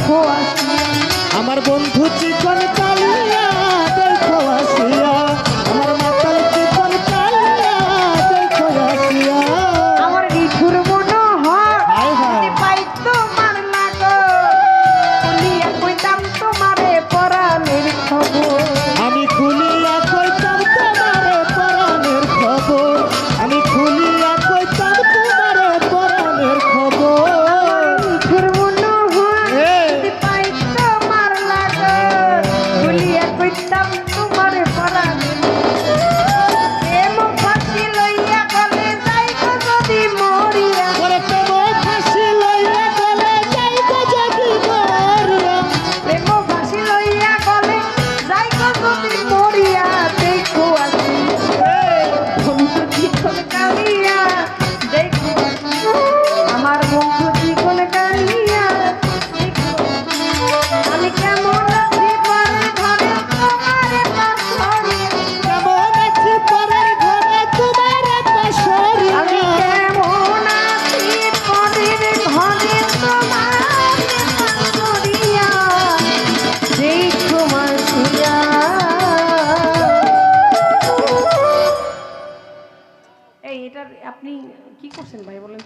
দেখো আসিয়া আমার বন্ধু চিকন কালিয়া দেখো আসিয়া আমার মাতাল চিকন কালিয়া দেখো আসিয়া আমার নিঠুর মনোহর যদি পাই তোমার লাগো খুলিয়া কইতাম তোমারে পরাণের খবর আমি খুলিয়া কইতাম তোমারে পরাণের খবর আমি খুলিয়া কইতাম তোমারে পরাণের খবর নিঠুর মনোহর যদি পাই তোমার লাগো খুলিয়া কইতাম তোমারে পরাণের প্রেম ফাঁসি লইয়া গলে যাইব যদি মরিয়া ওরে প্রেম ফাঁসি লইয়া গলে যাইব যদি মরিয়া প্রেম ফাঁসি লইয়া গলে যাইব যদি মরিয়া দেখো আসি বন্ধু জীবন কালিয়া দেখো আমার বন্ধু জীবন কালিয়া দেখো আমি কেমন আছি পরে ঘরে তোমারে পাশরিয়া কেমন আছি পরের ঘরে তোমার পাশরিয়া আমি কেমন আছি পরের ঘরে তোমারে পাশরিয়া দেখো মাসিয়া এই এটা আপনি কি করছেন ভাই বলেন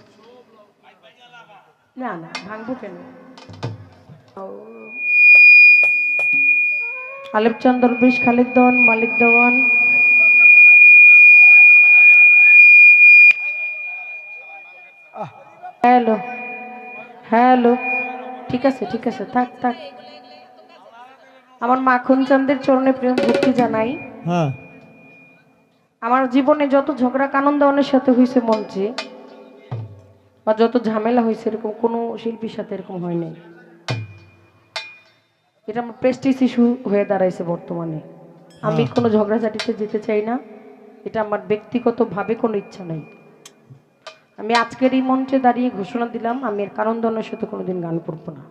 না না ভাঙবো কেন আলেপ চন্দর বিশ খালিদ দেওয়ান মালিক দেওয়ান হ্যালো হ্যালো ঠিক আছে থাক থাক আমার মাখন চাঁদের চরণে প্রেম ভক্তি জানাই হ্যাঁ আমার জীবনে যত ঝগড়া কানন্দনের সাথে হয়েছে মঞ্চে বা যত ঝামেলা হয়েছে এরকম কোনো শিল্পীর সাথে এরকম হয় নাই এটা আমার প্রেস্টিজ ইস্যু হয়ে দাঁড়াইছে বর্তমানে আমি কোনো ঝগড়াঝাটিতে যেতে চাই না এটা আমার ব্যক্তিগতভাবে কোনো ইচ্ছা নাই আমি আজকের এই মঞ্চে দাঁড়িয়ে ঘোষণা দিলাম আমি এর কানন্দনের সাথে কোনোদিন গান করবো না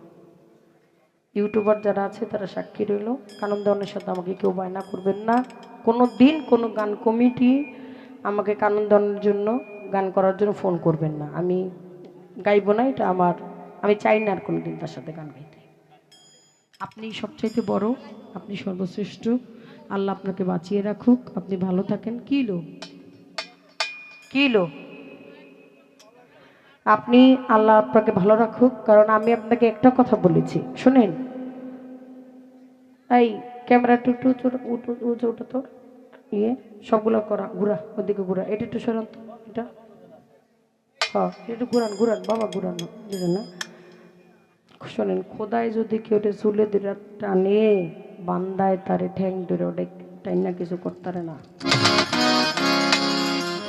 ইউটিউবার যারা আছে তারা সাক্ষী রইল কানন্দনের সাথে আমাকে কেউ বায়না করবেন না কোনো দিন কোনো গান কমিটি আমাকে কানন্দনের জন্য গান করার জন্য ফোন করবেন না আমি গাইব না এটা আমার আমি চাই না আর কোনো দিন তার সাথে গান গাইতে আপনি সবচাইতে বড় আপনি সর্বশ্রেষ্ঠ আল্লাহ আপনাকে বাঁচিয়ে রাখুক আপনি ভালো থাকেন কি লো আপনি আল্লাহ আপনাকে ভালো রাখুক কারণ আমি আপনাকে একটা কথা বলেছি শুনেন এই ক্যামেরা টুটু ওটা তো ইয়ে সবগুলো করা ঘুরা ওদিকে ঘুরা এটা একটু সরান তো এটা হ্যাঁ একটু ঘুরান বাবা ঘুরানো না শোনেন খোদায় যদি কেউ চুলে দিলে টানে বান্দায় তারে ঠ্যাং ধরে ওটা টাইনা কিছু করতে না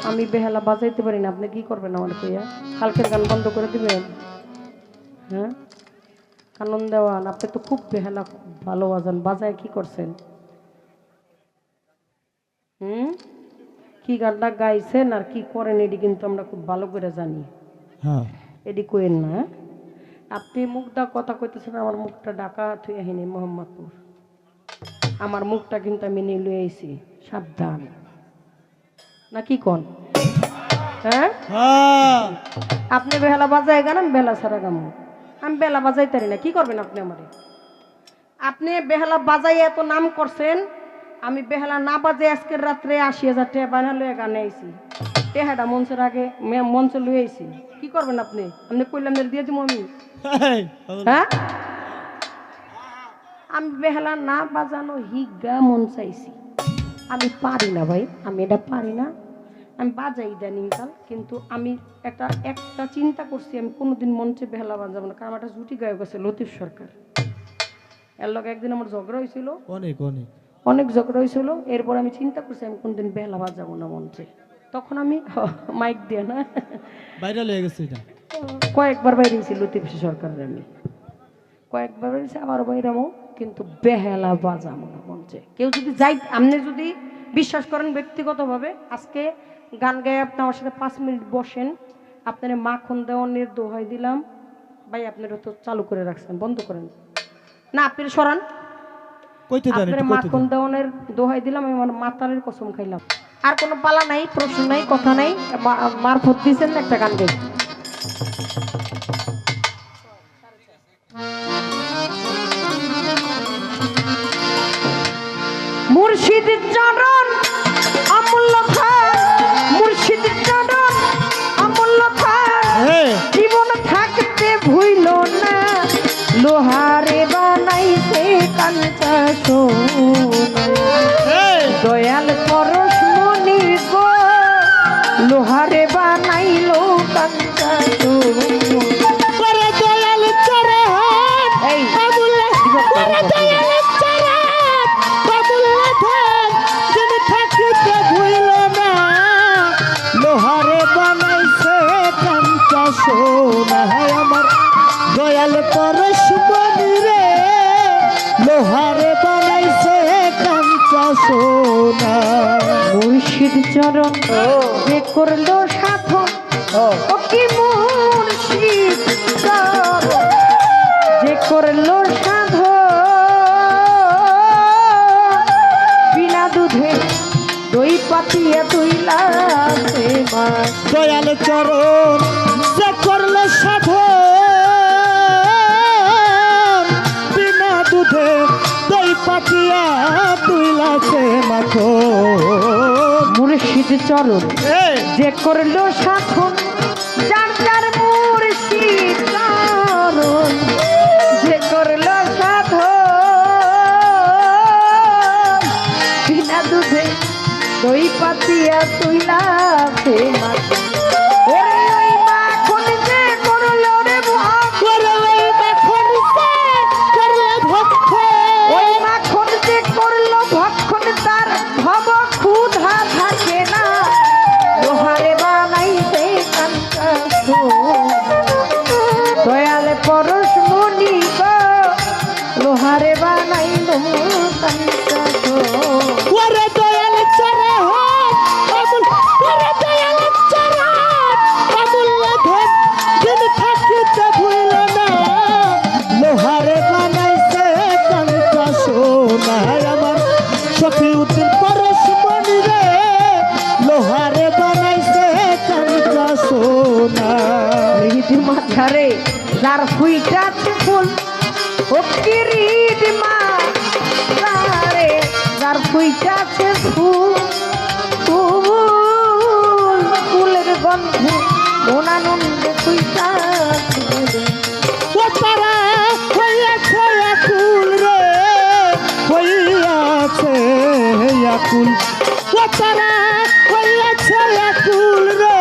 আমি বেহালা বাজাইতে পারি না আপনি কি করবেন আমার কইয়া কালকের গান বন্ধ করে দিবেন হ্যাঁ কানন দেওয়ান আপনি তো খুব বেহালা ভালো বাজান বাজায় কি করছেন কি গানটা গাইছেন আর কি করেন এটি কিন্তু আমরা খুব ভালো করে জানি হ্যাঁ এটি কইেন না আপনি মুখটা কথা কইতেছেন আমার মুখটা ঢাকা থুই আহিনি মোহাম্মদপুর আমার মুখটা কিন্তু আমি নিয়ে লুয়ে আইছি সাবধান না কি কোন হ্যাঁ আপনি বেলা বাজায় গান আমি বেলা ছাড়া গামো আমি বেলা বাজাইতে পারি না কি করবেন আপনি আমারে আপনি বেহালা বাজাই এত নাম করছেন আমি বেহালা না বাজে আজকের রাত্রে 80,000 টাকা বানা লয়ে গানে আইছি টেহাটা মঞ্চের আগে মঞ্চে লুয়ে আইছি কি করবেন আপনি কইলাম দিয়ে দিব আমি হ্যাঁ আমি বেহালা না বাজানো হিগা মন চাইছি আমি পারি না ভাই আমি এটা পারি না আমি বাজাই ইদানিংকাল কিন্তু আমি একটা চিন্তা করছি আমি কোনোদিন মঞ্চে বেহালা বাজাবো না কারণ একটা জুটি গায়ক আছে লতিফ সরকার এর লগে একদিন আমার ঝগড়া হয়েছিল অনেক ঝগড়া হয়েছিল এরপর আমি চিন্তা করছি আমি কোনদিন বেহালা বাজাবো না মঞ্চে তখন আমি মাইক দিয়ে না ভাইরাল হয়ে গেছে এটা কয়েকবার বাইরেছি লতিফ সরকারের আমি কয়েকবার বাইরেছি আবার বাইরামো কিন্তু বেহালা বাজাবো না মঞ্চে কেউ যদি যাই আপনি যদি বিশ্বাস করেন ব্যক্তিগতভাবে আজকে গান গায়ে আপনি আমার সাথে 5 মিনিট বসেন আপনার মাখন দেওয়ানের দোহাই দিলাম ভাই আপনারা তো চালু করে রাখছেন বন্ধ করেন না আপনি সরান আপনার মাখন দেওয়ানের দোহাই দিলাম আমি আমার মাতালের কসম খাইলাম আর কোনো পালা নাই প্রশ্ন নাই কথা নাই মারফত দিয়েছেন একটা গান গাই চরণ অমূল্য ধন, মুর্শিদ চরণ অমূল্য ধন, জীবন থাকতে ভুইল না, লোহারে বানাইছে কাঞ্চা সোনা। দয়াল পরশ মনি গো, লোহারে বানাইলো কাঞ্চা সোনা। করে দয়াল চরণ এই অমূল্য, করে দয়াল চরণ অমূল্য ধন, যিনি থাকিতে ভুইল না, লোহারে বানাইছে কাঞ্চা সোনা। আমার দয়াল পরশ মনি রে, লোহারে বানাইছে কাঞ্চা সোনা। মুর্শিদ চরণ যে করলো সাধন, ও কি মুর্শিদ চরণ যে করলো সাধন, বিনা দুধে দই পাতিয়া তুইলা মা। দয়াল চরণ যে করলো সাধন, বিনা দুধে দই পাতিয়া তুইলাছে মাখন। মুর্শিদ চরণ যে করলো সাধন, যার যার মুর্শিদ চরণ যে করলো সাধন, বিনা দুধে দই পাতিয়া তুইলা মাথা। ওরে ওই মাখন যে করলো রে ভক্ত, করে ওই মাখন সে করলো ভক্ত, ওই মাখন যে করলো ভক্ষণ, তার ভব ক্ষুধা থাকে না, লোহারে বানাইছে কাঞ্চা সোনা। দয়াল পরশ মনি গো, লোহারে বানাইলো কাঞ্চা সোনা। করে দয়াল চরণ অমূল্য, করে দয়াল চরণ অমূল্য ধন, যিনি থাকিতে ভুইল না, লোহারে বানাইছে কাঞ্চা সোনা। আমার শফিউদ্দিন পরশ মনি রে, লোহারে বানাইছে কাঞ্চা সোনা। হৃদ মাঝারে যার ফুইটাছে ফুল, ও কি হৃদ মাঝারে যার ফুইটাছে ফুল, ফুল ফুলের গন্ধে মনানন্দে ফুইটাছে। ও তারা হইয়াছে আকুল রে, হইয়াছে আকুল। ও তারা হইয়াছে আকুল রে,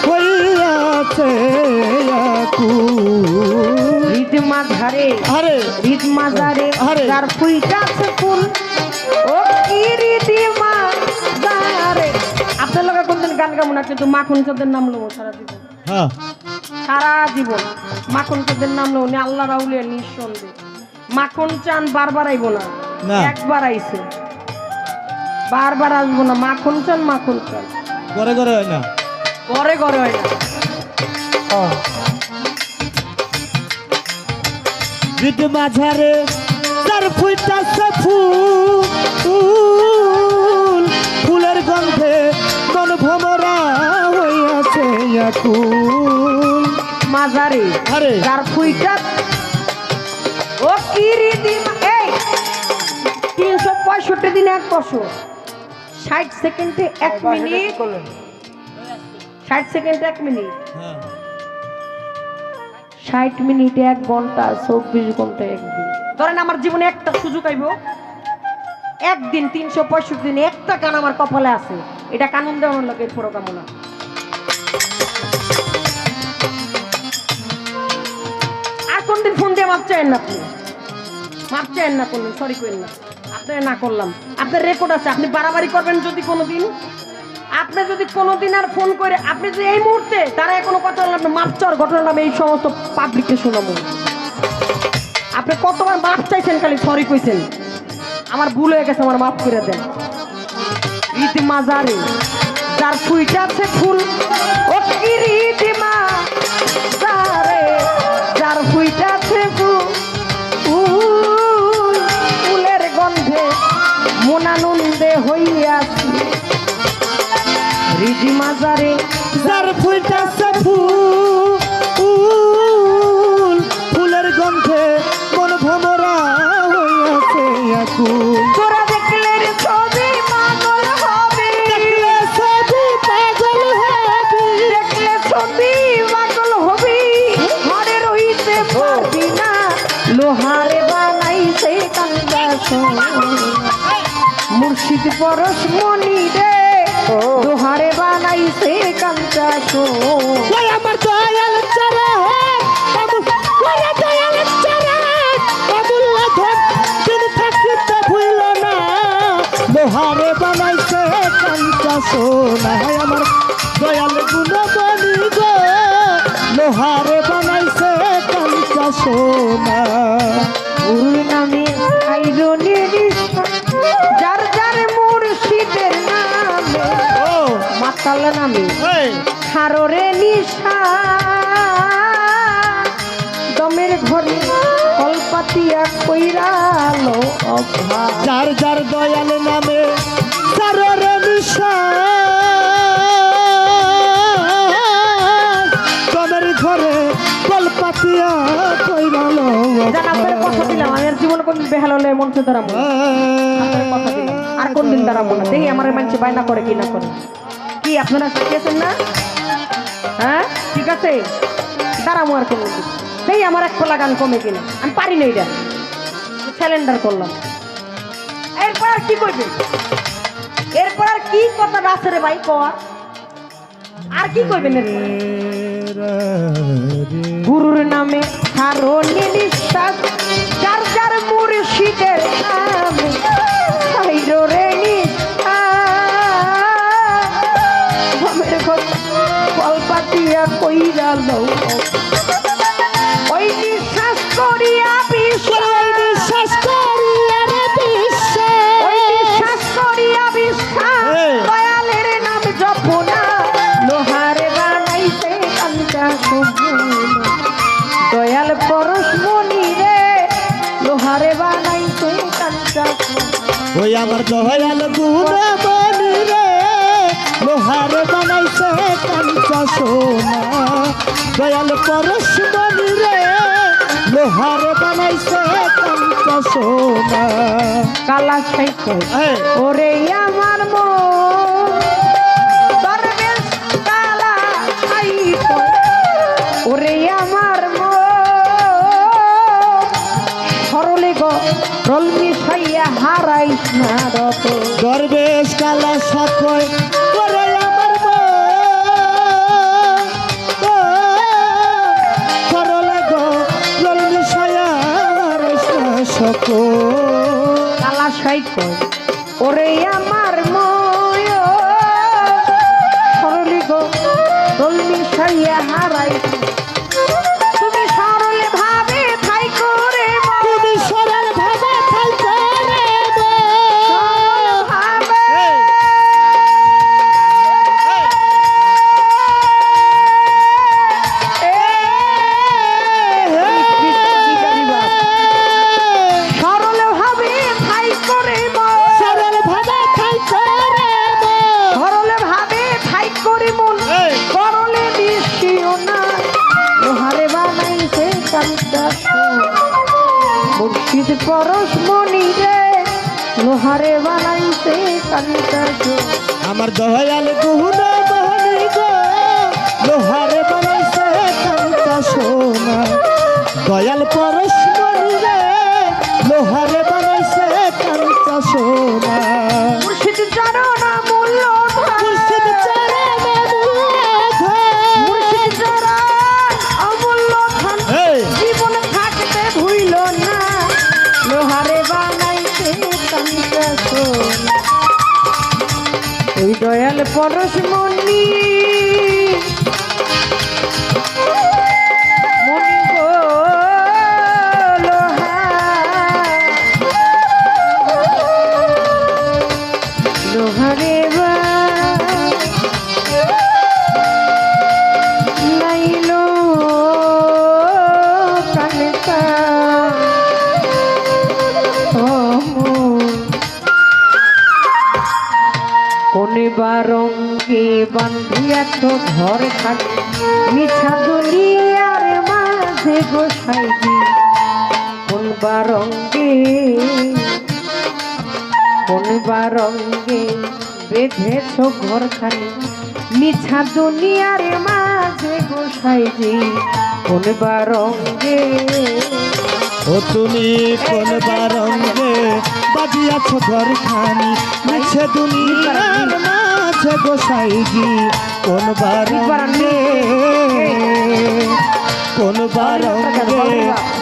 হইয়াছে আকুল। হৃদ মাঝারে আরে হৃদ মাঝারে আরে। যার ফুইটাছে ফুল, ও কি হৃদ মাঝারে। আপনার লোক কোনদিন গান গাবো না, কিন্তু মাখন চাঁদের নাম লোক সারা জীবন, হ্যাঁ সারা জীবন মাখন চাঁদের নাম লোক উনি আল্লাহ রাউলিয়া নিঃসন্দেহ। মাখন চান বারবার আইব না, না। একবার আইছে, বারবার আসবো না। মাখন চান, মাখন চান, করে করে হয় না। ঘরে ঘরে হয় না। হৃদ মাঝারে তার ফুইটাছে ফুল, ফুলের গন্ধে মন ভমরা হইয়াছে আকুল। মাঝারে আরে। যার ফুইটা, ও কি রীতি, এই 365 দিনে 1 বছর, 60 সেকেন্ডে 1 মিনিট, 60 সেকেন্ডে 1 মিনিট, 60 মিনিটে 1 ঘন্টা, 24 ঘন্টায় 1 দিন। ধরেন আমার জীবনে একটা সুযোগ আইব, একদিন 365 দিনে একটা গান আমার কপালে আছে, এটা কানুন দেওয়ার লাগে পুরো কামনা। আর কোনদিন ফোন দিয়ে মাপ চাইেন না, আপনি মাপ চাইেন না কোনদিন, সরি করেন না, আপনার না করলাম, আপনার রেকর্ড আছে, আপনি বাড়াবাড়ি করবেন যদি কোনোদিন, আপনি যদি কোনোদিন আর ফোন করে, আপনি যদি এই মুহূর্তে তারা কোনো কথা বললেন, আপনি মাপ চাওয়ার ঘটনা আমি এই সমস্ত পাবলিককে শোনাবো। আপনি কতবার মাপ চাইছেন, খালি সরি কইছেন, আমার ভুল হয়ে গেছে, আমার মাফ করে দেন। রীতি মাজারে যার ফুইটা আছে ফুল, ও কি রীতি মাজারে যার ফুইটা আছে ফুল, ফুলের গন্ধে মনানন্দে হইয়াছি। রীতি মাজারে যার ফুইটাছে ফুল, ফুলের গন্ধে মন ভমরা হইয়াছে আকুল। তোরা দেখলে রে ছবি লোহারে বানাইছে কাঞ্চা সোনা মুর্শিদ পরশ মনি রে লোহারে বানাইছে কাঞ্চা সোনা ওই আমার দয়াল চারা ওই দয়াল চারা আবুল্লাহ ধন দিন থাকিতে ভুইল না লোহারে বানাইছে কাঞ্চা সোনা আমার দয়াল গুণমণি গো লোহারে বানাইছে কাঞ্চা সোনা গুরুর নামে আইরনের যার যার মুর্শিদের নামে মাতাল নামে হাররে নিশা দমের ঘরে কলপাতিয়া কইরালো অভা যার যার দয়াল নামে সাররে নিশা তোমার ঘরে কলপাতিয়া কইরালো জান আপনার কথা দিলাম আমি আর জীবনে কোনদিন বেহাল হলে মঞ্চে দাঁড়াবো না। আপনার কথা দিলাম আর কোনদিন দাঁড়াবো না দেখি আমার মানুষ বায়না করে কি না করে কি আপনারা শিখিয়েছেন না হ্যাঁ ঠিক আছে দাঁড়াবো আর কোনদিন দেখি আমার এক খোলা গান কমে কিনা আমি পারি না এটা স্যালেন্ডার করলাম এরপর আর কি করবে এরপর আর কি কথা আছে রে ভাই কর আর কি করবেন এরপর? গুরুর নামে হারনি নিঃশ্বাস যার যার মুর্শিদের নামে সাইরে নিঃশ্বাস কলপাতিয়া কইরাল ওই নিঃশ্বাস করিয়া বিশ্বাস করিয়া রে বিশ্বাস ওই নিঃশ্বাস করিয়া বিশ্বাস দয়ালের নাম জপনা লোহারে বানাইছে কাঞ্চা সোনা দয়াল পরশ মনি রে লোহারে বানাইছে কাঞ্চা সোনা ওই আমার দয়াল গুণমণি রে লোহারে বানাইছে কাঞ্চা সোনা দয়াল পরশ মনি রে লোহারে বানাইছে কাঞ্চা সোনা কালা সাইকো ওরে আমার মন দরবেশ কালা সাইকো ওরে আমার মন সরলে গো রল মিশাইয়া হারাইস না রত দরবেশ কালা সাকয় করে আমার সরলে গো জল মিশায়া সক কালা সাইকো ওরে আমার মন সরলে গো রল মিশাইয়া হারাইস তুমি সরলে ভাবে ঠাই করে তুমি সরল ভাবে খাই করে সরল ভাবে খাই করে মুর্শিদ পরশ মনি রে লোহারে বানাইছে কাঞ্চা আমার দয়াল গুণমণি গো লোহারে বানাইছে কাঞ্চা সোনা দয়াল পরশ মনি রে লোহারে বানাইছে কাঞ্চা সোনা মুর্শিদ চরণ মূল্য মুর্শিদ চরণ মুর্শিদ চরণ অমূল্য ধন জীবন থাকতে ভুইল না লোহারে বানাইছে কাঞ্চা সোনা ওই দয়াল পরশ মনি মনি গো লোহারে নাইলো কানকা কোনে বারঙ্গে বান্ধিয়া তো ঘর খালি মিছা দুনিয়ার মাঝে গোসাইবি কোন বারঙ্গে বেঁধেছ ঘর খালি মিছা দুনিয়ার মাঝে গোসাইবি কোন বারঙ্গে ও তুমি কোন বারঙ্গে বাজিয়াছ ঘরখানি মিছে দুনিয়ার মাঝে গোসাইজি কোন বারঙ্গে কোন বারঙ্গে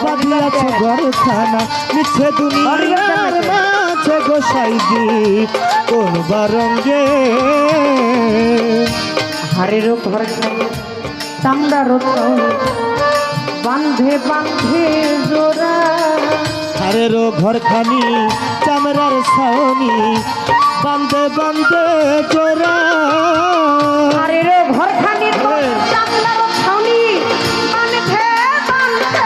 বাজিয়াছ ঘরখানা মিছে দুনিয়ার মাঝে গোসাইজি কোন বারঙ্গে হারের ঘর চামড়ার বান্ধে বান্ধে জোড়া হারেরও ঘরখানি চামড়ার ছাউনি বান্ধে বান্ধে জোড়া হারের ঘর খানি চামড়ার ছাউনি বান্ধে বান্ধে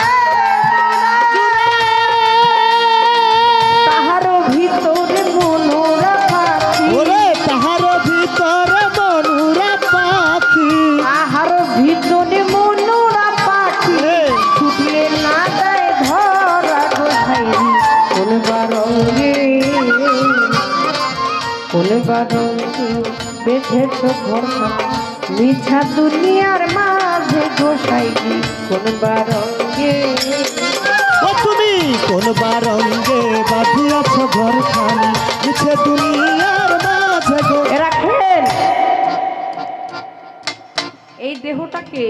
তাহারও ভিতরে মনোরা পাখি ওরে তাহার ভিতরে মনুরা পাখি তাহার ভিতরে মনোরা পাখি ছুটলে না যায় ধরা গোসাইরি কোন বারঙ্গে বেঁধেছ ঘর মিছা দুনিয়ার মাঝে গোসাইরি কোন বারঙ্গে ও তুমি কোন বারঙ্গে বাঁধিয়াছ ঘরখানি মিছে দুনিয়ার মাঝে গো রাখেন এই দেহটাকে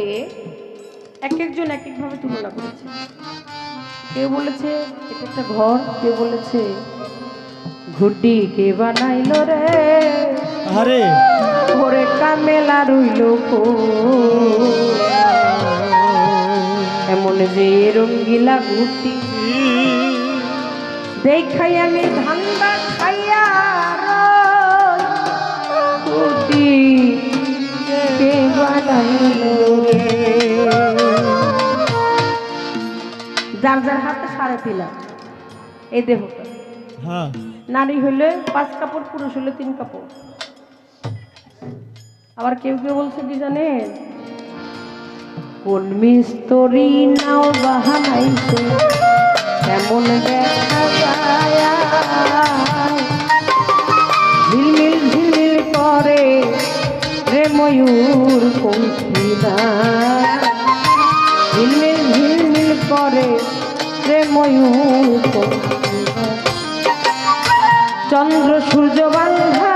এক একজন এক একভাবে তুলনা করেছে। কেউ বলেছে এটা একটা ঘর, কেউ বলেছে ঘুড্ডি কে বানাইলো রে আরে ওরে কামেলা রইল এমন যে রঙ্গিলা ঘুটি দেখাই আমি ধান্দা খাইয়া ঘুটি কে বানাইলো রে যার যার হাতে সাড়ে দিলাম এই দেহটা হ্যাঁ নারী হইলে 5 কাপড়, পুরুষ হইলে 3 কাপড়। আবার কেউ কেউ বলছে কি জানেন, কোন মিস্তরি নাও বাহানাইছে এমন দেখা যায় ঝিলমিল ঝিলমিল করে রে ময়ূর কঙ্কিনা ঝিলমিল ঝিলমিল করে রে ময়ূর কঙ্কিনা চন্দ্র সূর্য বান্ধা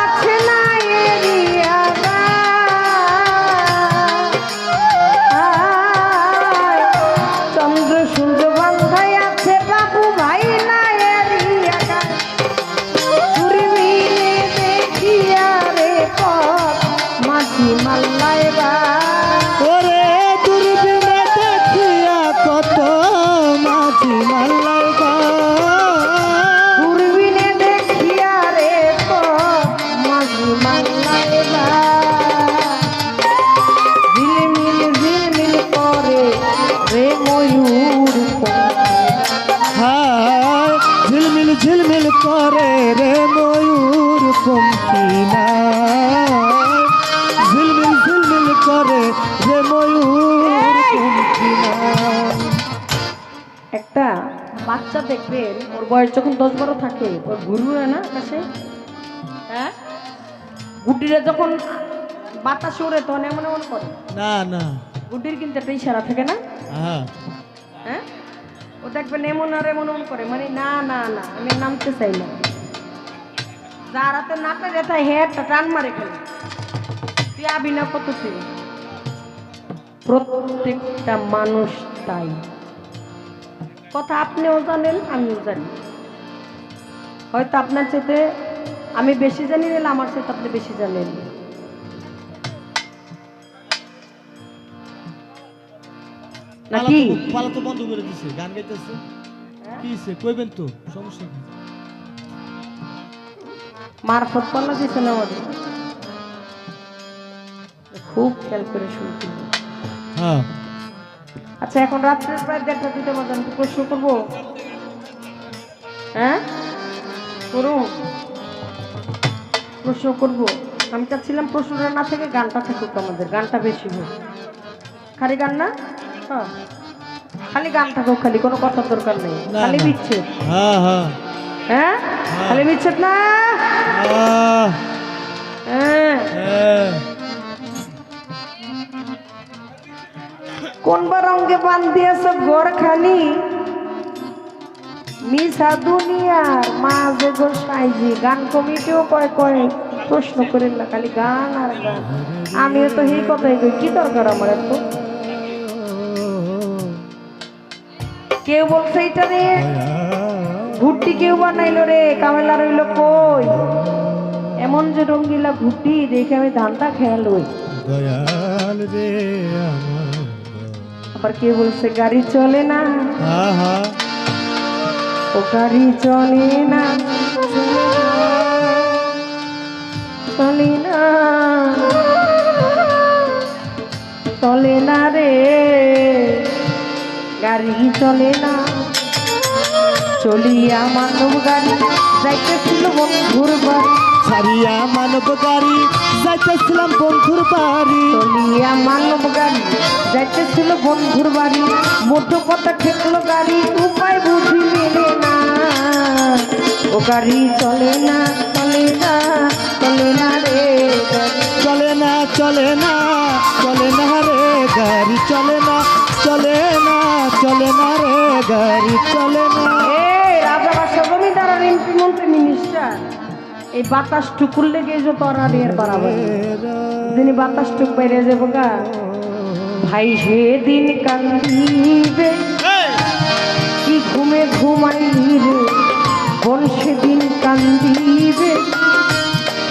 আছে না এরিয়া চন্দ্র সূর্য বান্ধাই আছে বাবু ভাই না এরিয়া মিলে দেখিয়া রে পথ মাঝি মাল্লাই ওরে দূরবীনে দেখিয়া কত মাঝি মাল্লাই দূরবীনে দেখিয়া রে পথ মাঝি মাল্লাই ঝিলমিল ঝিলমিল করে রে ময়ূর হায় ঝিলমিল ঝিলমিল করে রে ময়ূর পঙ্কিনা ঝিলমিল ঝিলমিল করে রে ময়ূর পঙ্কিনা একটা বাচ্চা দেখবেন ওর বয়স যখন 10-12 থাকে ওর ঘুরুরে না আকাশে, হ্যাঁ গুড্ডিরা যখন বাতাসে ওড়ে তখন এমন এমন করে না না গুড্ডির কিন্তু একটা ইশারা থাকে না, হ্যাঁ হ্যাঁ ও দেখবেন এমন আর এমন এমন করে, মানে না না না আমি নামতে চাই না, যার হাতে নাটা রেথায় হেয়ারটা টান মারে খেলে তুই আবি না কত তুই। প্রত্যেকটা মানুষ তাই, কথা আপনিও জানেন আমিও জানি, হয়তো আপনার চেয়ে আমি বেশি জানি, না আমার চেয়ে আপনি বেশি জানেন। নাকি পালা তো বন্ধ করে দিছে, গান গাইতেছে কি হইছে কইবেন তো, সমস্যা কি? মারফত পাল্লা দিছে না আমাদের, খুব খেয়াল করে শুনতে। হ্যাঁ আচ্ছা এখন রাত্রের প্রায় 1:30-2টা বাজে, আমি প্রশ্ন করবো, হ্যাঁ করুন প্রশ্ন করবো। আমি চাচ্ছিলাম প্রশ্নটা না থেকে গানটা থাকুক, আমাদের গানটা বেশি হোক। খালি গান না, হ্যাঁ খালি গান থাকুক, খালি কোনো কথার দরকার নেই, না, খালি না। বিচ্ছেদ, হ্যাঁ হ্যাঁ হ্যাঁ খালি বিচ্ছেদ না, আহ, হ্যাঁ হ্যাঁ। কোন বা রঙে বান্ধিয়েছে ঘর খালি মিশা দুনিয়ার মাঝে গো সাইজি গান কমিটিও কয় কয় প্রশ্ন করেন না খালি গান আর গান আমিও তো এই কথাই কই কি দরকার আমার এত কেউ বলছে এটা রে ঘুরটি কেউ বানাইলো রে কামেলা রইল কই এমন যে রঙ্গিলা ঘুরটি দেখে আমি ধানটা খেয়াল হই দয়াল রে আবার কে বলছে গাড়ি চলে না আহা ও গাড়ি চলে না চলে না চলে না রে গাড়ি চলে না চলিয়া মানব গাড়ি যাইতেছিল বন্ধুর বাড়ি ছাড়িয়া মানব গাড়ি যাইতেছিলাম বন্ধুর বাড়ি চলিয়া মানব গাড়ি যাইতেছিল বন্ধুর বাড়ি মধ্য পথে ঠেকলো গাড়ি উপায় বুঝি মেলে না ও গাড়ি চলে না চলে না চলে না রে গাড়ি। চলে না চলে না চলে না রে গাড়ি চলে না চলে না চলে না রে গাড়ি চলে না রাজা বাসা জমিদার আর এমপি মন্ত্রী মিনিস্টার এই বাতাস টুকুর লেগে যত রানিয়ার বাড়াবে দিনই বাতাস টুক বাইরে যাবো গা ভাই সেদিন কান্দিবে কি ঘুমে ঘুমাইলি রে বোন সেদিন কান্দিবে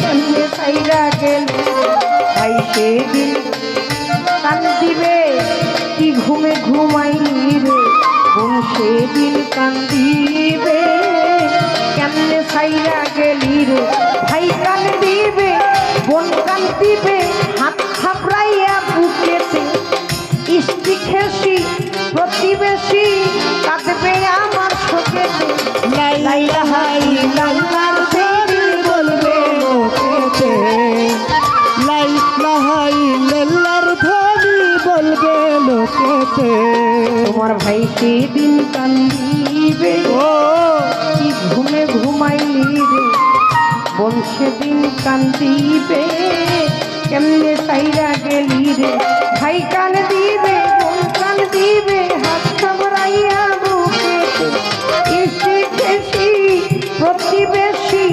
কেমনে সাইরা গেল ভাই সেদিন কান্দিবে কি ঘুমে ঘুমাইলি রে বোন সেদিন কান্দিবে কেমনে সাইরা গেলি রে ভাই কান্দিবে বোন কান্দিবে হাত খাবরাইয়া বুকেতে ইষ্টি খেসি প্রতিবেশী কাঁদবে আমার শোকেতে লাইলা হাই লাল্লার ধ্বনি বলবে লোকেতে লাইলা হাই লাল্লার ধ্বনি বলবে লোকেতে তোমার ভাই সেদিন কান্দিবে ও কি ঘুমে ঘুমাইলি রে বোন সেদিন কান্দিবে কেমনে সাইরা গেলি রে ভাই কান দিবে বোন কান দিবে হাত খাবরাইয়া বুকেতে ইসি খেসি প্রতিবেশী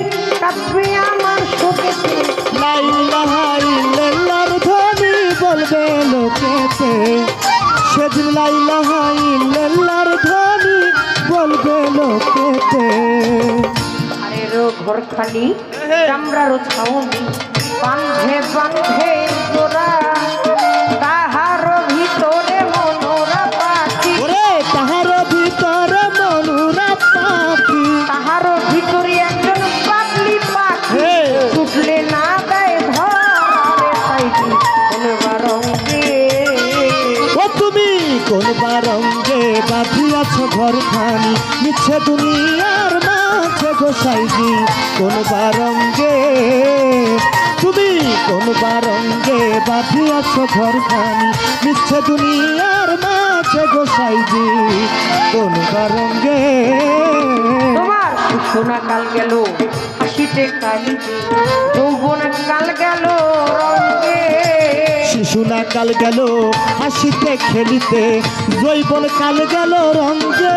কাঁদবে আমার শোকেতে লাইলা হাই লাল্লার ধ্বনি বলবে লোকেতে সেদিন লাইলা হাই লাল্লার ধ্বনি বলবে লোকেতে আরে রো ঘর খালি চামড়ারও ছাউনি বান্ধে বান্ধে তোরা তাহার ভিতরে মনোরা পাখি ওরে তাহার ভিতরে মনুরা পাখি তাহার ভিতরে একজন পাগলি পাখি হে। ছুটলে না দেয় ধরে সাইডি কোনবার রঙে ও তুমি কোন বারঙ্গে বাঁধিয়াছ ঘর খানি মিছে দুনিয়ার মাঝে গোসাইজি কোন বারঙ্গে তুমি কোন বারঙ্গে বাঁধিয়াছ ঘর খানি মিছে দুনিয়ার মাঝে গোসাইজি কোন বারঙ্গে তোমার সোনা কাল গেল হাসিতে কালিতে যৌবন কাল গেল রঙে শিশু না কাল গেল হাসিতে খেলিতে জৈবন কাল গেল রঙ্গে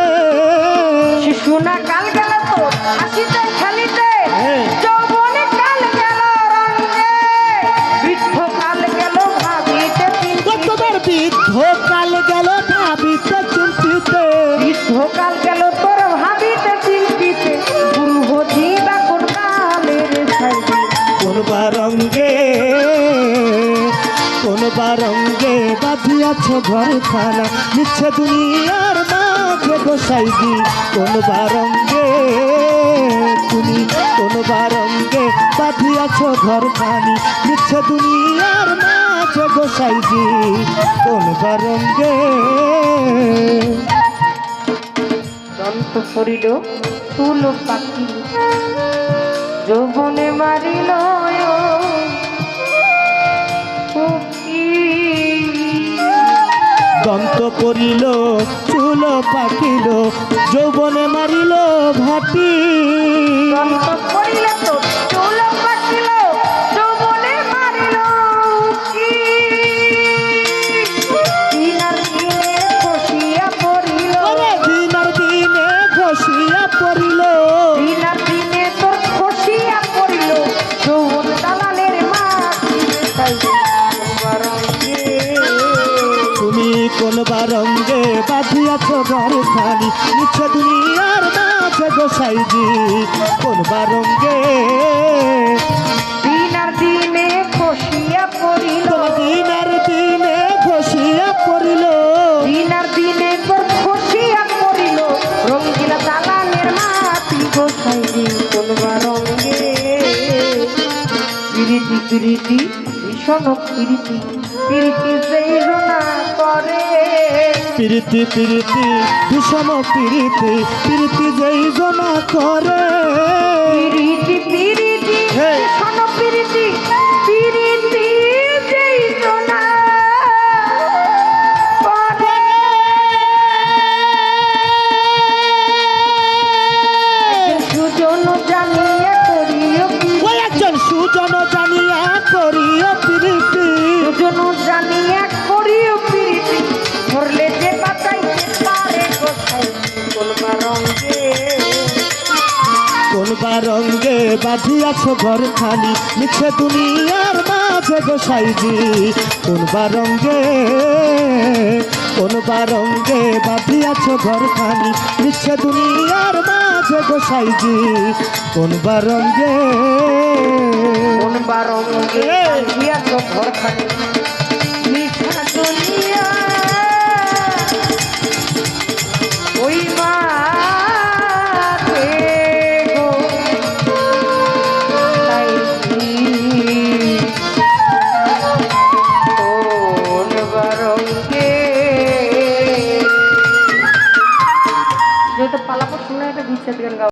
শিশুনা কাল গেল তো হাসিতে খেলিতে হ্যাঁ। যৌবনে কাল গেল রঙে বৃদ্ধ কাল গেল ভাবিতে চিন্তিতে তোমার বৃদ্ধ কাল গেল ভাবিতে চিন্তিতে বৃদ্ধ কাল গেল তোর ভাবিতে চিন্তিতে গুরু হজিবা কোন কালের সাইডি কোন বারঙ্গে কোন বারঙ্গে বাঁধিয়াছ ঘর খানা মিছে দুনিয়ার মাঝে গোসাইজি কোন বারঙ্গে তুমি কোন বারঙ্গে বাঁধিয়াছ ঘর খানি মিছে দুনিয়ার মাঝে গোসাইজি কোন বারঙ্গে দন্ত পড়িল তুল পাখি যৌবনে মারিল দন্ত পড়িল চুল পাকিল যৌবনে মারিল ভাটি দন্ত পড়িল তো চুল পাকিল যৌবনে মারিল কি দিনার দিনে খসিয়া পড়িল দিনার দিনে খসিয়া কোন বারঙ্গে বাঁধিয়াছ ঘরখানি নিচ্ছে দুনিয়ার মাঝে গোসাইজি কোন বারঙ্গে দিনার দিনে খসিয়া পড়িল তোমার দিনের দিনে ঘষিয়া পড়িল দিনার দিনে তোর খসিয়া পড়িল রঙ্গিলা দালানের মাটি গোসাইলি কোনবা রঙ্গে পিরিতি পিরিতি ভীষণ পিরিতি পিরিতি সেই রোনা করে প্রীতি প্রীতি বিষম প্রীতি প্রীতি যেই জমা করে পিরিতি পিরিতি হে। ভীষণ পিরিতি পিরিতি সেই রোনা করে সুজন জানিয়া করিও ওই একজন সুজন জানিয়া করিও প্রীতি সুজন জানিয়া করিও পিরিতি ধরলে যে বাঁচাইতে পারে গোসাই কোনবা রঙ্গে কোন বারঙ্গে বাঁধিয়াছ ঘরখানি মিছে দুনিয়ার মাঝে গোসাইজি কোন বারঙ্গে বাঁধিয়াছ ঘরখানি মিছে দুনিয়ার মাঝে গোসাইজি কোন বারঙ্গে কোনবা রঙ্গে বাঁধিয়া তো ঘরখানি মিঠা দুনিয়া ওই মাঠে গো সাইজি কোনবা রঙ্গে যেহেতু পালাপো শুনে একটা বিচ্ছেদ গান গাও